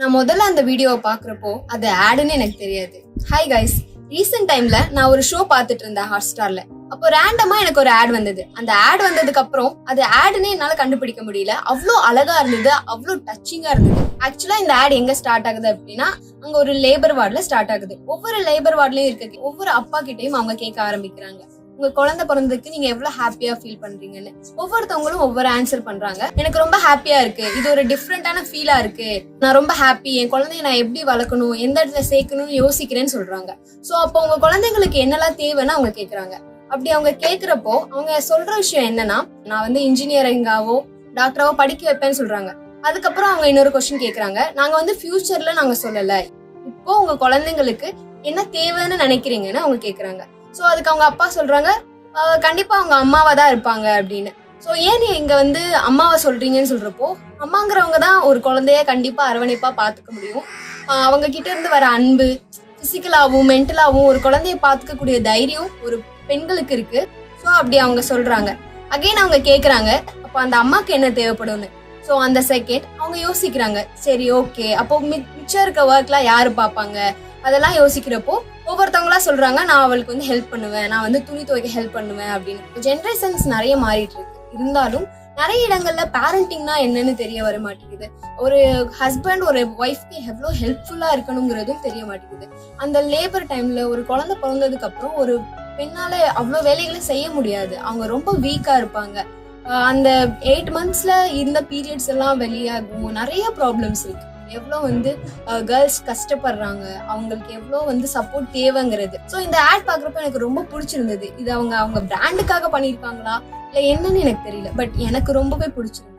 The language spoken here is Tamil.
நான் முதல்ல அந்த வீடியோவை பாக்குறப்போ அது ஆடுன்னு எனக்கு தெரியாது. ஹாய் கைஸ், ரீசெண்ட் டைம்ல நான் ஒரு ஷோ பார்த்துட்டு இருந்தேன் ஹாட்ஸ்டார்ல. அப்போ ரேண்டமா எனக்கு ஒரு ஆட் வந்தது. அந்த ஆட் வந்ததுக்கு அப்புறம் அது ஆடுன்னு என்னால கண்டுபிடிக்க முடியல. அவ்வளோ அழகா இருந்தது, அவ்வளோ டச்சிங்கா இருந்தது. ஆக்சுவலா இந்த ஆட் எங்க ஸ்டார்ட் ஆகுது அப்படின்னா, அங்க ஒரு லேபர் வார்டுல ஸ்டார்ட் ஆகுது. ஒவ்வொரு லேபர் வார்டுலயும் இருக்க ஒவ்வொரு அப்பா கிட்டையும் அவங்க கேட்க ஆரம்பிக்கிறாங்க, உங்க குழந்தை பிறந்ததுக்கு நீங்க எவ்வளவு ஹாப்பியா ஃபீல் பண்றீங்கன்னு. ஒவ்வொருத்தவங்களும் ஒவ்வொரு ஆன்சர் பண்றாங்க. எனக்கு ரொம்ப ஹாப்பியா இருக்கு, இது ஒரு டிஃப்ரெண்டான ஃபீலா இருக்கு, நான் ரொம்ப ஹாப்பி, என் குழந்தைய நான் எப்படி வளர்க்கணும், எந்த இடத்துல சேர்க்கணும்னு யோசிக்கிறேன்னு சொல்றாங்க. சோ அப்போ உங்க குழந்தைங்களுக்கு என்னெல்லாம் தேவைன்னு அவங்க கேக்குறாங்க. அப்படி அவங்க கேக்குறப்போ அவங்க சொல்ற விஷயம் என்னன்னா, நான் வந்து இன்ஜினியரிங்காவோ டாக்டராவோ படிக்க வைப்பேன்னு சொல்றாங்க. அதுக்கப்புறம் அவங்க இன்னொரு கொஸ்டின் கேக்குறாங்க, நாங்க வந்து ஃபியூச்சர்ல நாங்க சொல்லல, இப்போ உங்க குழந்தைங்களுக்கு என்ன தேவைன்னு நினைக்கிறீங்கன்னு அவங்க கேக்குறாங்க. சோ அதுக்கு அவங்க அப்பா சொல்றாங்க, கண்டிப்பா அவங்க அம்மாவா தான் இருப்பாங்க அப்படின்னு. சோ ஏன் நீ இங்க வந்து அம்மாவை சொல்றீங்கன்னு சொல்றப்போ, அம்மாங்கிறவங்க தான் ஒரு குழந்தைய கண்டிப்பா அரவணைப்பா பாத்துக்க முடியும். அவங்க கிட்ட இருந்து வர அன்பு, பிசிக்கலாவும் மென்டலாவும் ஒரு குழந்தைய பாத்துக்கக்கூடிய தைரியம் ஒரு பெண்களுக்கு இருக்கு. சோ அப்படி அவங்க சொல்றாங்க. அகைன் அவங்க கேக்குறாங்க, அப்ப அந்த அம்மாக்கு என்ன தேவைப்படும்னு. சோ அந்த செகண்ட் அவங்க யோசிக்கிறாங்க, சரி ஓகே, அப்போ மிச்சம் இருக்க ஒர்க்லாம் யாரு பாப்பாங்க அதெல்லாம் யோசிக்கிறப்போ ஒவ்வொருத்தவங்களா சொல்றாங்க, நான் அவளுக்கு வந்து ஹெல்ப் பண்ணுவேன், நான் வந்து துணி துவைக்க ஹெல்ப் பண்ணுவேன் அப்படின்னு. ஜென்ரேஷன்ஸ் நிறைய மாறிட்டு இருக்கு. இருந்தாலும் நிறைய இடங்கள்ல பேரண்டிங்னா என்னன்னு தெரிய வர மாட்டேங்குது. ஒரு ஹஸ்பண்ட் ஒரு ஒய்ஃப்க்கு எவ்வளவு ஹெல்ப்ஃபுல்லா இருக்கணுங்கிறதும் தெரிய மாட்டேங்குது. அந்த லேபர் டைம்ல ஒரு குழந்தை பிறந்ததுக்கு அப்புறம் ஒரு பெண்ணால அவ்வளவு வேலைகளை செய்ய முடியாது. அவங்க ரொம்ப வீக்கா இருப்பாங்க. அந்த 8 monthsல இந்த பீரியட்ஸ் எல்லாம் வெளியாகும். நிறைய ப்ராப்ளம்ஸ் இருக்கு. எவ்வளோ வந்து கேர்ள்ஸ் கஷ்டப்படுறாங்க, அவங்களுக்கு எவ்வளோ வந்து சப்போர்ட் தேவைங்கிறது. ஸோ இந்த ஆட் பார்க்குறப்ப எனக்கு ரொம்ப பிடிச்சிருந்தது. இது அவங்க பிராண்டுக்காக பண்ணியிருக்காங்களா இல்லை என்னன்னு எனக்கு தெரியல, பட் எனக்கு ரொம்பவே பிடிச்சிருந்தது.